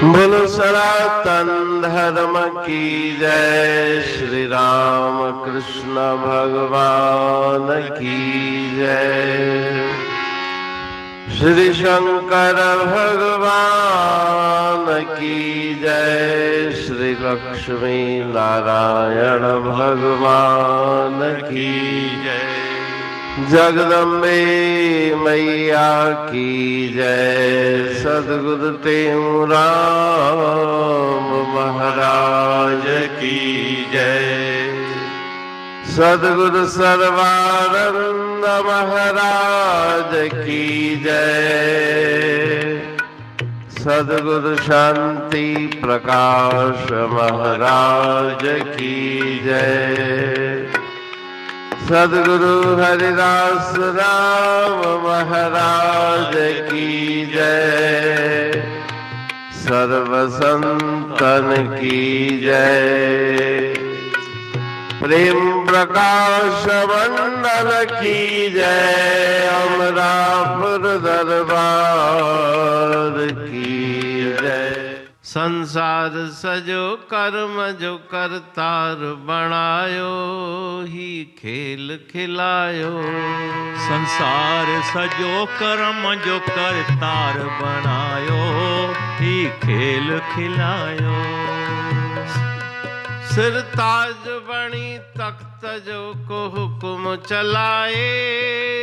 बोलो सनातन धर्म की जय। श्री राम कृष्ण भगवान की जय। श्री शंकर भगवान की जय। श्री लक्ष्मी नारायण भगवान की जय। जगदम्बे मैया की जय। सद्गुरु राम महाराज की जय। सद्गुरु सर्वानंद महाराज की जय। सद्गुरु शांति प्रकाश महाराज की जय। सद्गुरु हरिदास राम महाराज की जय। सर्व संतन की जय। प्रेम प्रकाश मंडल की जय। अमरापुर दरबार की जय। संसार सजो कर्म जो करतार बनायो ही खेल खिलायो। संसार सजो कर्म जो करतार बनायो ही खेल खिलायो। सिर ताज बनी तख्त जो को हुक्म चलाए।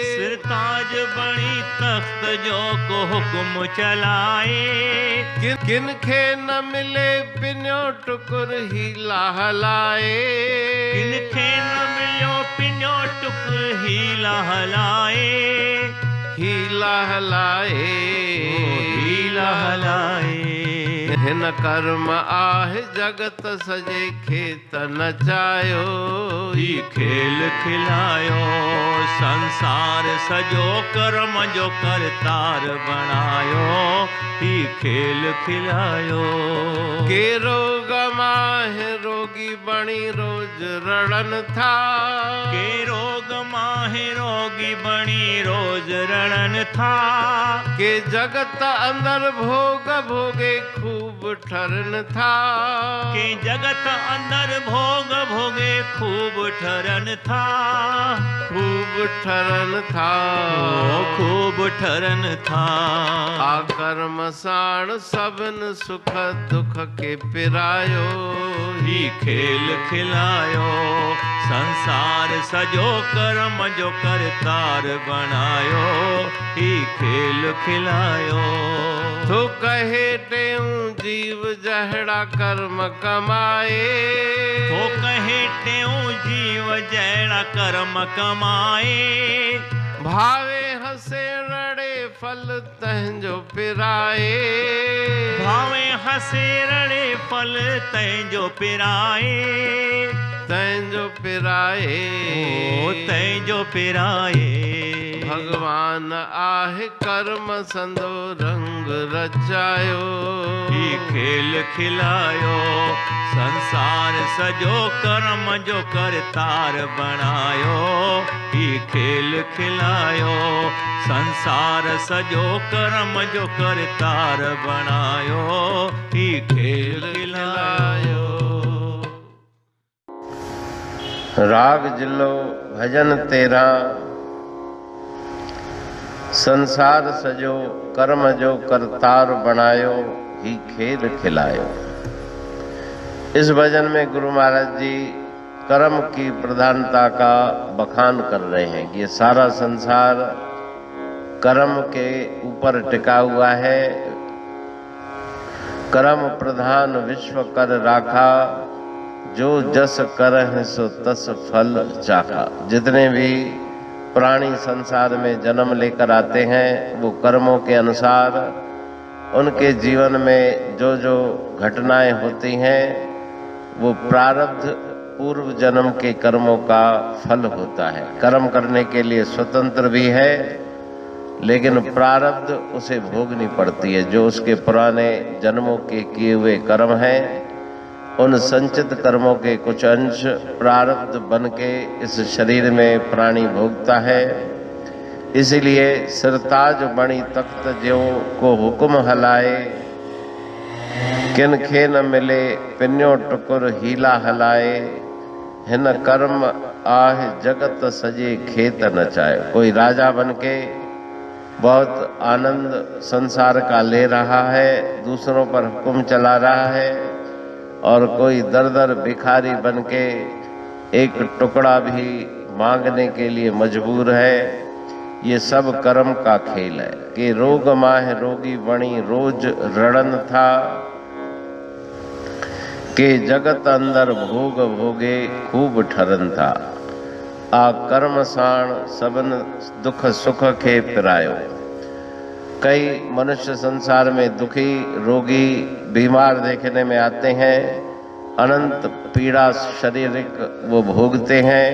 सिर ताज बनी तख्त जो को हुक्म चलाए। किन खे न मिले पिन्यो टुकुर ही लाहलाए। किन खे न मिलो पिन्यो टुकुर ही लाहलाए। ही लाहलाए। ही लाहलाए। हिन कर्म आहे जगत सजे खेत नचायो ही खेल खिलायो। संसार सजो कर्म जो करतार बनायो ही खेल खिलायो। के रोग माहे रोगी बणी रोज रणन था। के रोग माहे रोगी बणी रोज रणन था। के जगत अंदर भोग भोगे खूब ठरन था। के जगत अंदर भोग भोगे खूब ठरन था। खूब ठरन था। खूब ठरन था। आकर्म साण सबन सुख दुख के पिरायो ही खेल खिलायो। संसार सजो कर्म जो करतार बनायो ही खेल खिलायो। तो कहे टेऊ जीव जहड़ा कर्म कमाए। तो कहे टेऊ जीव जहड़ा कर्म कमाए। भावे हसे रड़े फल तहजो पिराए। भावे हसे रड़े फल तहजो पिराए। तहजो पिराए। तहजो पिराए। भगवान आहे कर्म संदो रंग रचायो ही खेल खिलायो। संसार सजो कर्म जो करतार बनायो ही खेल खिलायो। संसार सजो कर्म जो करतार बनायो ही खेल खिलायो। राग जिलो भजन तेरा। संसार सजो कर्म जो करतार बनायो ही खेल खिलायो। इस भजन में गुरु महाराज जी कर्म की प्रधानता का बखान कर रहे हैं कि ये सारा संसार कर्म के ऊपर टिका हुआ है। कर्म प्रधान विश्व कर राखा। जो जस करहि सो तस फल चाखा। जितने भी प्राणी संसार में जन्म लेकर आते हैं वो कर्मों के अनुसार उनके जीवन में जो जो घटनाएं होती हैं वो प्रारब्ध पूर्व जन्म के कर्मों का फल होता है। कर्म करने के लिए स्वतंत्र भी है लेकिन प्रारब्ध उसे भोगनी पड़ती है। जो उसके पुराने जन्मों के किए हुए कर्म हैं उन संचित कर्मों के कुछ अंश प्रारब्ध बन के इस शरीर में प्राणी भोगता है। इसीलिए सिरताज बणी तख्त ज्यों को हुक्म हलाए। किन खे न मिले पिन्यो टुकुर हीला हलाए, हिन कर्म आह जगत सजे खेत नचाए। कोई राजा बनके बहुत आनंद संसार का ले रहा है, दूसरों पर हुक्म चला रहा है, और कोई दर दर भिखारी बनके एक टुकड़ा भी मांगने के लिए मजबूर है। ये सब कर्म का खेल है कि रोग माह रोगी बणी रोज रणन था, के जगत अंदर भोग भोगे खूब ठरन था। आ कर्म साण सबन दुख सुख के पिरायो। कई मनुष्य संसार में दुखी रोगी बीमार देखने में आते हैं, अनंत पीड़ा शारीरिक वो भोगते हैं,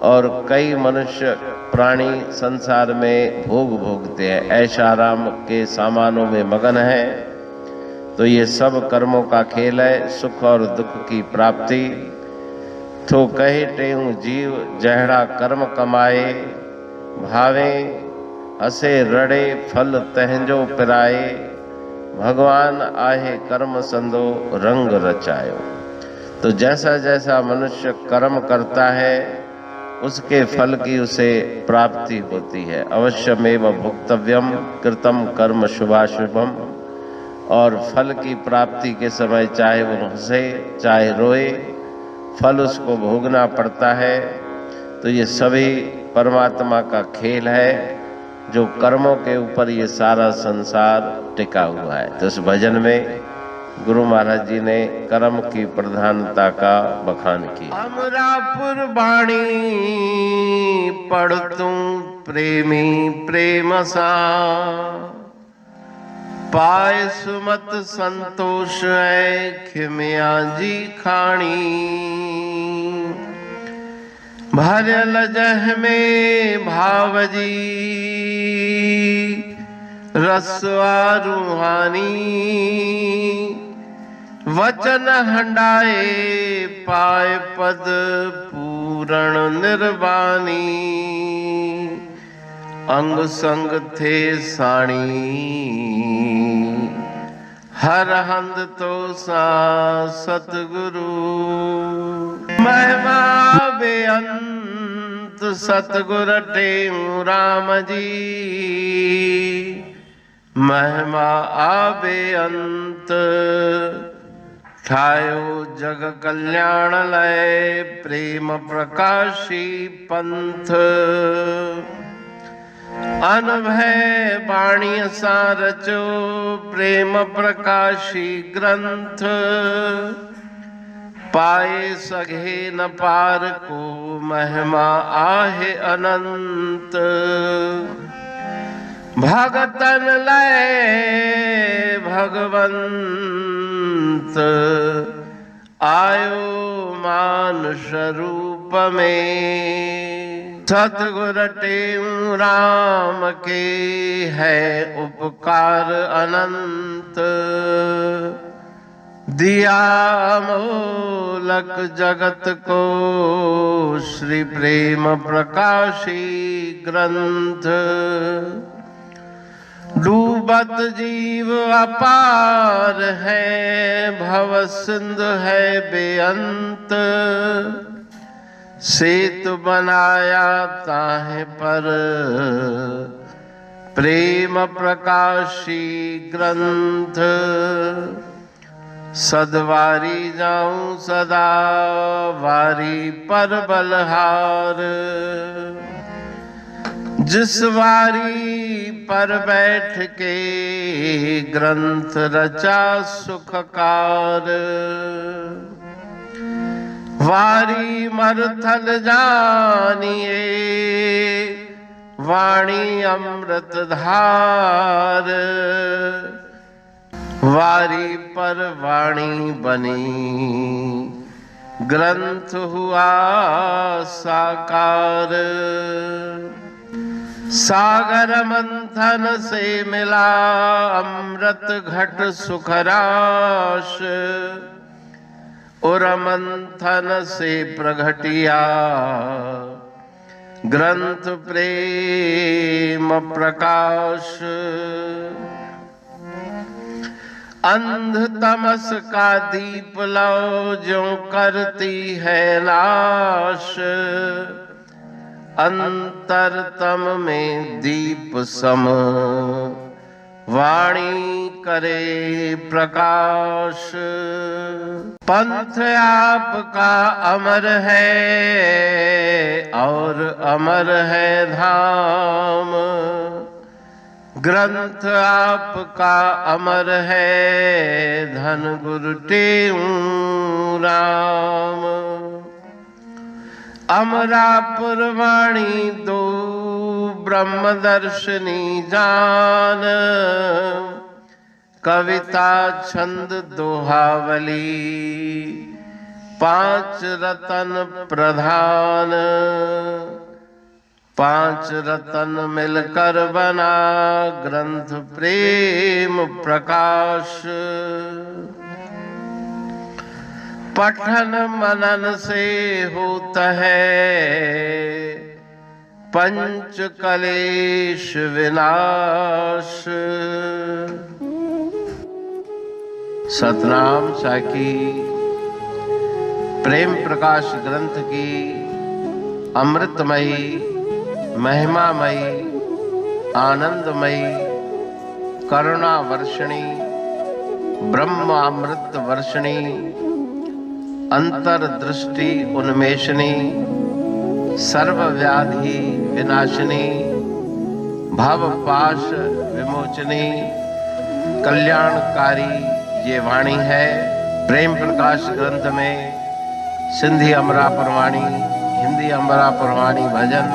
और कई मनुष्य प्राणी संसार में भोग भोगते हैं, ऐशा आराम के सामानों में मगन है। तो ये सब कर्मों का खेल है, सुख और दुख की प्राप्ति। तो कहे टेऊ जीव जहड़ा कर्म कमाए, भावे हसे रड़े फल तहंजो पिराए, भगवान आहे कर्म संदो रंग रचायो। तो जैसा जैसा मनुष्य कर्म करता है उसके फल की उसे प्राप्ति होती है। अवश्यमेव भुक्तव्यम कृतम कर्म शुभाशुभम। और फल की प्राप्ति के समय चाहे वो हंसे चाहे रोए, फल उसको भोगना पड़ता है। तो ये सभी परमात्मा का खेल है, जो कर्मों के ऊपर ये सारा संसार टिका हुआ है। तो इस भजन में गुरु महाराज जी ने कर्म की प्रधानता का बखान किया। अमरापुर बाणी पढ़तू प्रेमी प्रेम सा, पाए सुमत संतोष है खिमिया जी खाणी। भरल जह में भावजी रसवा रूहानी, वचन हंडाए पाए पद पूरण निर्वाणी। अंग संग थे साणी हर हंद तो सा सतगुरु। महिमा बेअंत सतगुर टेऊ राम जी, महिमा आबे अंत ठायो जग कल्याण लय प्रेम प्रकाशी पंथ। अनभय बाणी सा रचो प्रेम प्रकाशी ग्रंथ, पाए सघे न पार को महिमा आहे अनंत। भगतन लय भगवंत आयो मानुष रूप में। सतगुर टेऊ राम के है उपकार अनंत, दिया मोलक जगत को श्री प्रेम प्रकाशी ग्रंथ। डूबत जीव अपार है भव सिंधु है बेअंत, सेतु बनाया ताहे पर प्रेम प्रकाशी ग्रंथ। सदवारी जाऊं सदा वारी पर बलहार, जिस वारी पर बैठ के ग्रंथ रचा सुखकार। वारी मरथल जानिए वाणी अमृत धार, वारी पर वाणी बनी ग्रंथ हुआ साकार। सागर मंथन से मिला अमृत घट सुखराश, और मंथन से प्रगटिया ग्रंथ प्रेम प्रकाश। अंध तमस का दीप लो जो करती है नाश, अंतरतम में दीप सम वाणी करे प्रकाश। पंथ आपका अमर है और अमर है धाम, ग्रंथ आपका अमर है धन गुरु टेऊ राम। अमरापुर वाणी दो ब्रह्मदर्शनी जान, कविता छंद दोहावली पांच रतन प्रधान। पांच रतन मिलकर बना ग्रंथ प्रेम प्रकाश। पठन मनन से होता है पंच कलेश विनाश। सतनाम साखी प्रेम प्रकाश ग्रंथ की अमृतमयी महिमामयी आनंदमयी करुणा वर्षिणी ब्रह्मामृत वर्षिणी अंतरदृष्टि उन्मेषणी सर्वव्याधि विनाशिनी भवपाश विमोचनी कल्याणकारी ये वाणी है। प्रेम प्रकाश ग्रंथ में सिंधी अमरापुर वाणी, हिंदी अमरापुर वाणी भजन,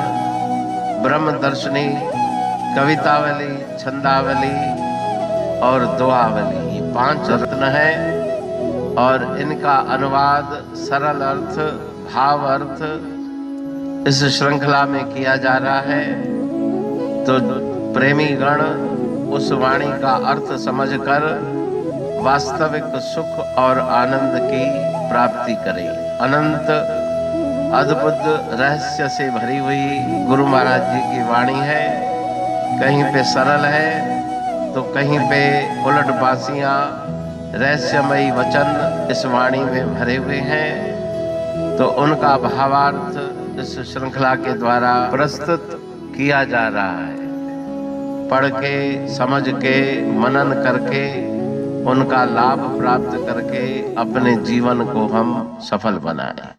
ब्रह्मदर्शनी, कवितावली, छंदावली और दुआवली, ये पांच रत्न है और इनका अनुवाद सरल अर्थ भाव अर्थ इस श्रृंखला में किया जा रहा है। तो प्रेमी गण उस वाणी का अर्थ समझकर वास्तविक सुख और आनंद की प्राप्ति करें। अनंत अद्भुत रहस्य से भरी हुई गुरु महाराज जी की वाणी है। कहीं पे सरल है तो कहीं पे उलट बासियां रहस्यमयी वचन इस वाणी में भरे हुए हैं। तो उनका भावार्थ इस श्रृंखला के द्वारा प्रस्तुत किया जा रहा है। पढ़ के समझ के मनन करके उनका लाभ प्राप्त करके अपने जीवन को हम सफल बनाएं।